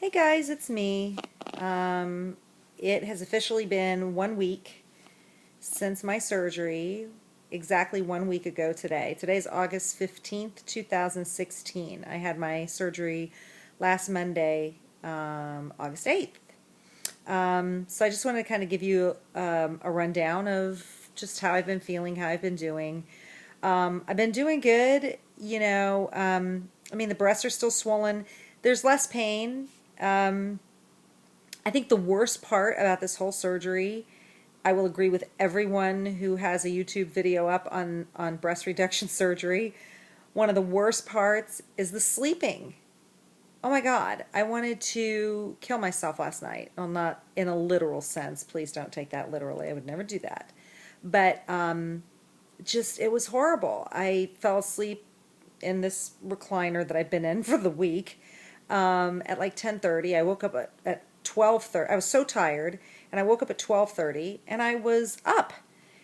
Hey guys, it's me. It has officially been 1 week since my surgery, exactly 1 week ago today. Today's August 15th, 2016. I had my surgery last Monday, August 8th. So I just wanted to kind of give you a rundown of just how I've been feeling, how I've been doing. I've been doing good. I mean, the breasts are still swollen. There's less pain. I think the worst part about this whole surgery, I will agree with everyone who has a YouTube video up on breast reduction surgery. One of the worst parts is the sleeping. Oh my God, I wanted to kill myself last night. Well, not in a literal sense. Please don't take that literally. I would never do that. But just, it was horrible. I fell asleep in this recliner that I've been in for the week at like 10:30. I woke up at 12:30. I was so tired, and I woke up at 12:30, and I was up.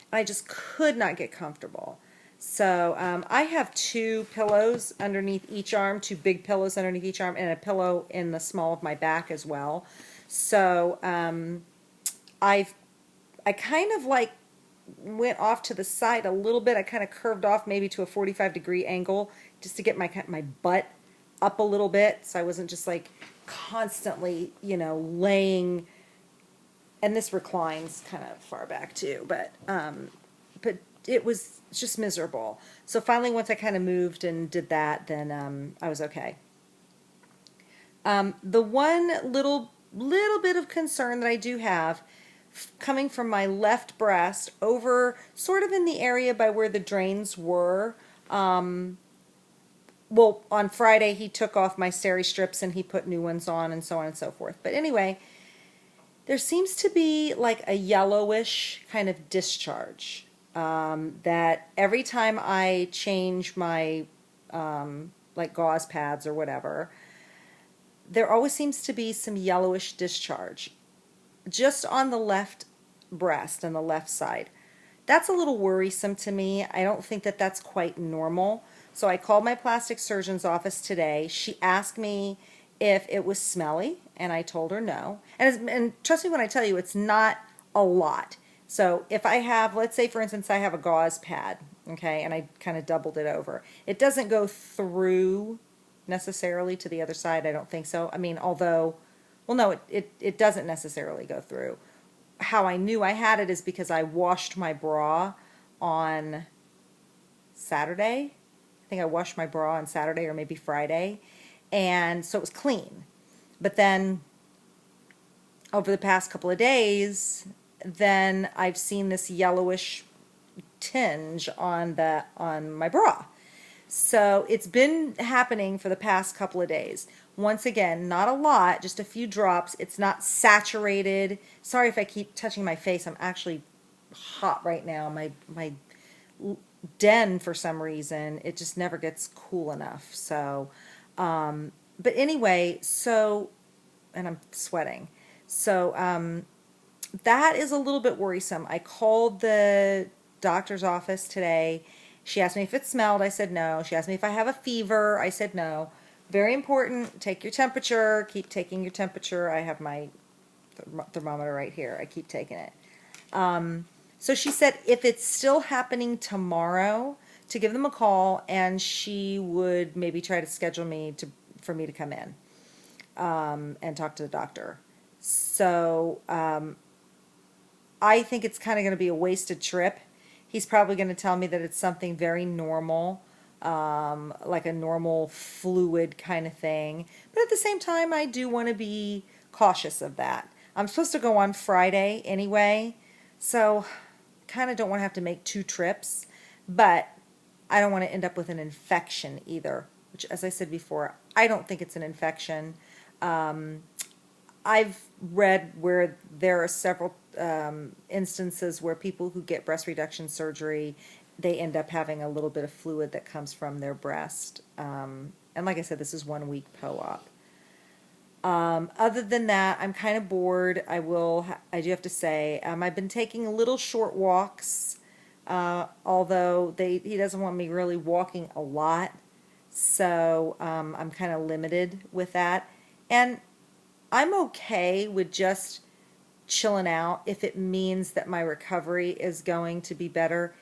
And I just could not get comfortable. So I have two pillows underneath each arm, two big pillows underneath each arm, and a pillow in the small of my back as well. So I've I kind of like went off to the side a little bit. I kind of curved off maybe to a 45-degree angle just to get my butt up a little bit, so I wasn't just like constantly, laying. And this reclines kind of far back too, but it was just miserable. So finally, once I kind of moved and did that, then I was okay. The one little bit of concern that I do have coming from my left breast over sort of in the area by where the drains were. Well, on Friday he took off my steri strips and he put new ones on and so on and so forth. But anyway, there seems to be like a yellowish kind of discharge that every time I change my like gauze pads or whatever, there always seems to be some yellowish discharge just on the left breast and the left side. That's a little worrisome to me. I don't think that that's quite normal. So I called my plastic surgeon's office today. She asked me if it was smelly, and I told her no. And trust me when I tell you, it's not a lot. So if I have, let's say for instance, I have a gauze pad, okay, and I kind of doubled it over. It doesn't go through necessarily to the other side. I don't think so. I mean, although, well, no, it doesn't necessarily go through. How I knew I had it is because I washed my bra on Saturday. I think I washed my bra on Saturday or maybe Friday, and so it was clean. But then over the past couple of days, then I've seen this yellowish tinge on my bra. So it's been happening for the past couple of days. Once again, not a lot, just a few drops. It's not saturated. Sorry if I keep touching my face. I'm actually hot right now. My den, for some reason, it just never gets cool enough. So, but anyway, and I'm sweating. So, that is a little bit worrisome. I called the doctor's office today. She asked me if it smelled. I said no. She asked me if I have a fever. I said no. Very important. Take your temperature. Keep taking your temperature. I have my thermometer right here. I keep taking it. So she said if it's still happening tomorrow, to give them a call, and she would maybe try to schedule me for me to come in and talk to the doctor. So I think it's kind of going to be a wasted trip. He's probably going to tell me that it's something very normal, like a normal fluid kind of thing. But at the same time, I do want to be cautious of that. I'm supposed to go on Friday anyway, so kind of don't want to have to make two trips. But I don't want to end up with an infection either, which, as I said before, I don't think it's an infection. I've read where there are several instances where people who get breast reduction surgery, they end up having a little bit of fluid that comes from their breast. And like I said, this is 1 week post-op. Other than that, I'm kind of bored. I do have to say, I've been taking little short walks, although he doesn't want me really walking a lot. So I'm kind of limited with that. And I'm okay with just chilling out if it means that my recovery is going to be better.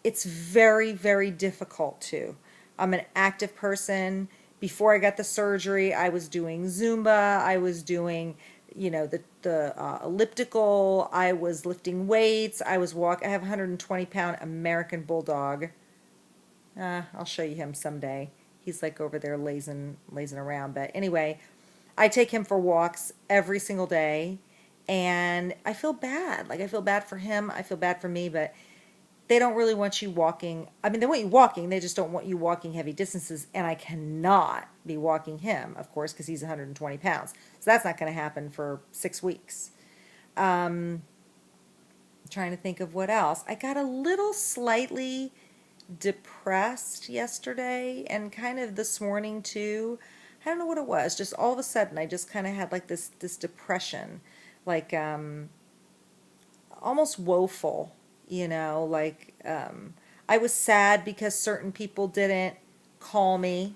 It's very, very difficult to. I'm an active person. Before I got the surgery, I was doing Zumba. I was doing, the elliptical. I was lifting weights. I have a 120-pound American Bulldog. I'll show you him someday. He's like over there lazing around. But anyway, I take him for walks every single day, and I feel bad. Like, I feel bad for him. I feel bad for me, but they don't really want you walking. I mean, they want you walking. They just don't want you walking heavy distances, and I cannot be walking him, of course, because he's 120 pounds. So that's not going to happen for 6 weeks. Trying to think of what else. I got a little slightly depressed yesterday and kind of this morning too. I don't know what it was. Just all of a sudden I just kind of had like this depression, like almost woeful, like I was sad because certain people didn't call me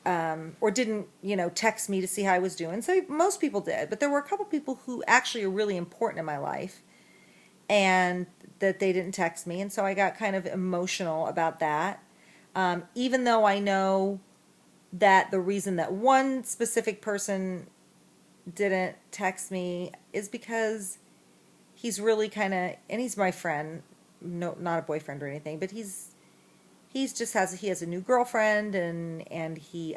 or didn't, text me to see how I was doing. So most people did, but there were a couple people who actually are really important in my life, and that they didn't text me, and so I got kind of emotional about that. Even though I know that the reason that one specific person didn't text me is because he's really kind of, and he's my friend, no, not a boyfriend or anything, but he has a new girlfriend, and he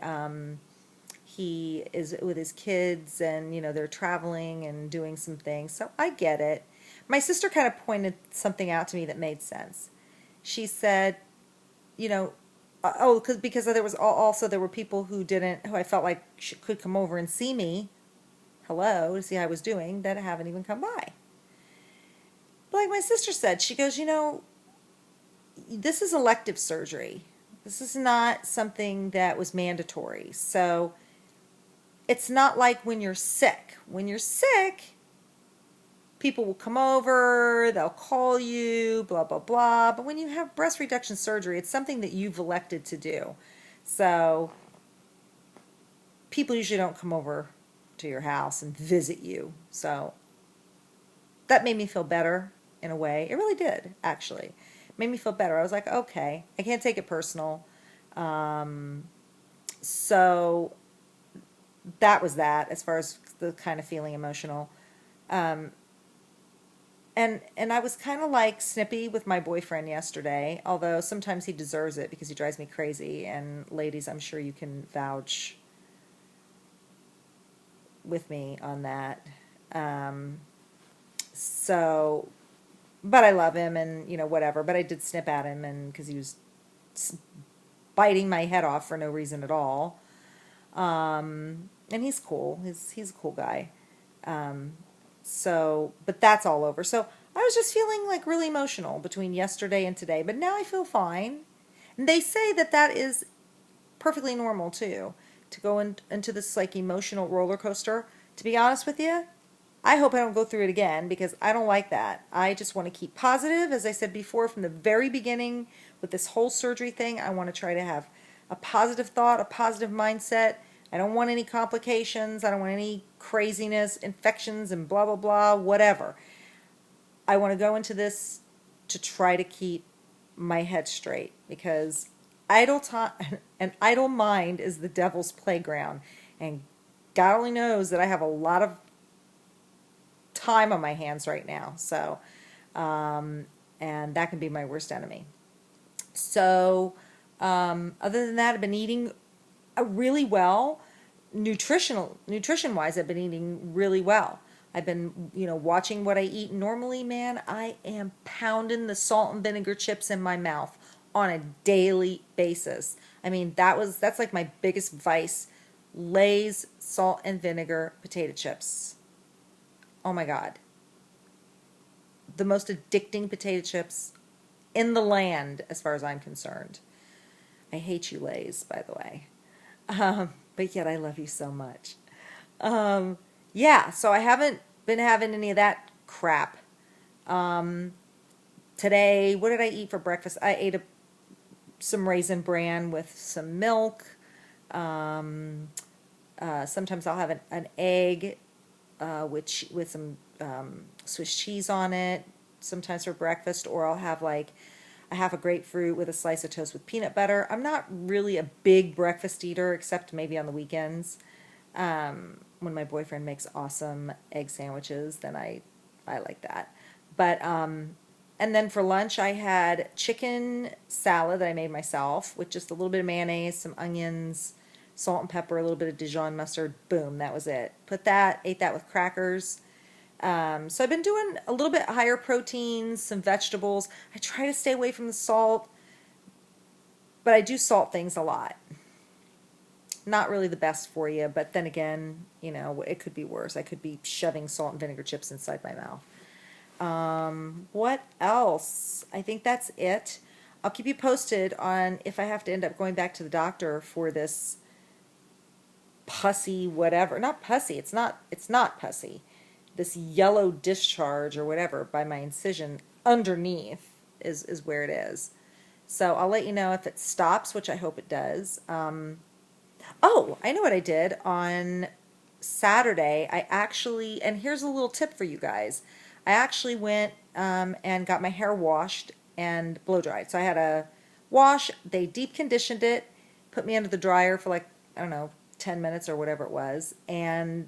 is with his kids, and they're traveling and doing some things, so I get it. My sister kind of pointed something out to me that made sense. She said, because there were people who I felt like could come over and see me, to see how I was doing, that haven't even come by. But like my sister said, she goes, this is elective surgery. This is not something that was mandatory. So it's not like when you're sick. When you're sick, people will come over, they'll call you, blah, blah, blah. But when you have breast reduction surgery, it's something that you've elected to do. So people usually don't come over to your house and visit you. So that made me feel better in a way. It really did, actually. It made me feel better. I was like, okay, I can't take it personal. So that was that, as far as the kind of feeling emotional. And I was kind of like snippy with my boyfriend yesterday, although sometimes he deserves it because he drives me crazy. And ladies, I'm sure you can vouch with me on that. But I love him, and whatever. But I did snip at him, and because he was biting my head off for no reason at all. And he's cool. He's a cool guy. But that's all over. So I was just feeling like really emotional between yesterday and today, but now I feel fine. And they say that is perfectly normal too, to go into this like emotional roller coaster. To be honest with you, I hope I don't go through it again, because I don't like that. I just want to keep positive. As I said before, from the very beginning with this whole surgery thing, I want to try to have a positive thought, a positive mindset. I don't want any complications. I don't want any craziness, infections, and blah, blah, blah, whatever. I want to go into this to try to keep my head straight, because idle time, an idle mind is the devil's playground. And God only knows that I have a lot of time on my hands right now. So, and that can be my worst enemy. So, other than that, I've been eating really well. Nutrition-wise, I've been eating really well. I've been, watching what I eat. Normally, man, I am pounding the salt and vinegar chips in my mouth on a daily basis. I mean, that's like my biggest vice. Lay's salt and vinegar potato chips. Oh my God. The most addicting potato chips in the land, as far as I'm concerned. I hate you, Lay's, by the way. But yet I love you so much. Yeah, so I haven't been having any of that crap. Today, what did I eat for breakfast? I ate some Raisin Bran with some milk, Sometimes I'll have an egg with some Swiss cheese on it, sometimes for breakfast, or I'll have like a half a grapefruit with a slice of toast with peanut butter. I'm not really a big breakfast eater, except maybe on the weekends. When my boyfriend makes awesome egg sandwiches, then I like that. But and then for lunch I had chicken salad that I made myself with just a little bit of mayonnaise, some onions, salt and pepper, a little bit of Dijon mustard. Boom, that was it. Ate that with crackers. So I've been doing a little bit higher proteins, some vegetables. I try to stay away from the salt, but I do salt things a lot. Not really the best for you, but then again, it could be worse. I could be shoving salt and vinegar chips inside my mouth. What else? I think that's it. I'll keep you posted on if I have to end up going back to the doctor for this pussy whatever. Not pussy. It's not pussy. This yellow discharge or whatever by my incision underneath is where it is. So I'll let you know if it stops, which I hope it does. Oh, I know what I did on Saturday. And here's a little tip for you guys. I actually went and got my hair washed and blow dried. So I had a wash, they deep conditioned it, put me under the dryer for like, I don't know, 10 minutes or whatever it was, and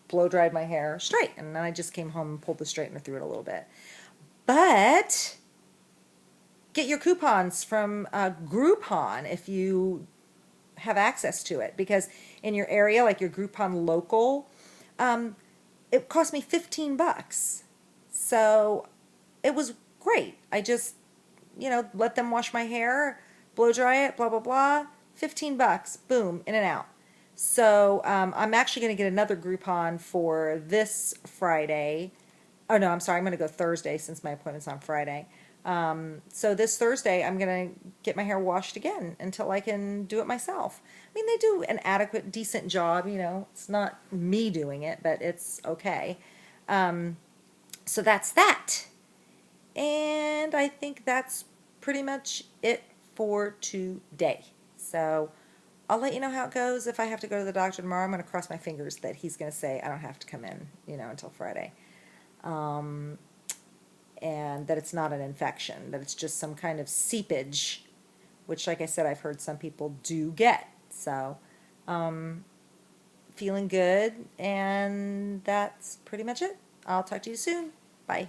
blow dried my hair straight. And then I just came home and pulled the straightener through it a little bit. But get your coupons from Groupon if you have access to it, because in your area, like your Groupon local, it cost me $15. So it was great. I just, let them wash my hair, blow dry it, blah, blah, blah. $15, boom, in and out. So I'm actually going to get another Groupon for this Friday. Oh, no, I'm sorry. I'm going to go Thursday since my appointment's on Friday. So this Thursday, I'm going to get my hair washed again until I can do it myself. I mean, they do an adequate, decent job, It's not me doing it, but it's okay. So that's that. And I think that's pretty much it for today. So I'll let you know how it goes. If I have to go to the doctor tomorrow, I'm going to cross my fingers that he's going to say I don't have to come in, until Friday. And that it's not an infection, that it's just some kind of seepage, which, like I said, I've heard some people do get. So, feeling good, and that's pretty much it. I'll talk to you soon. Bye.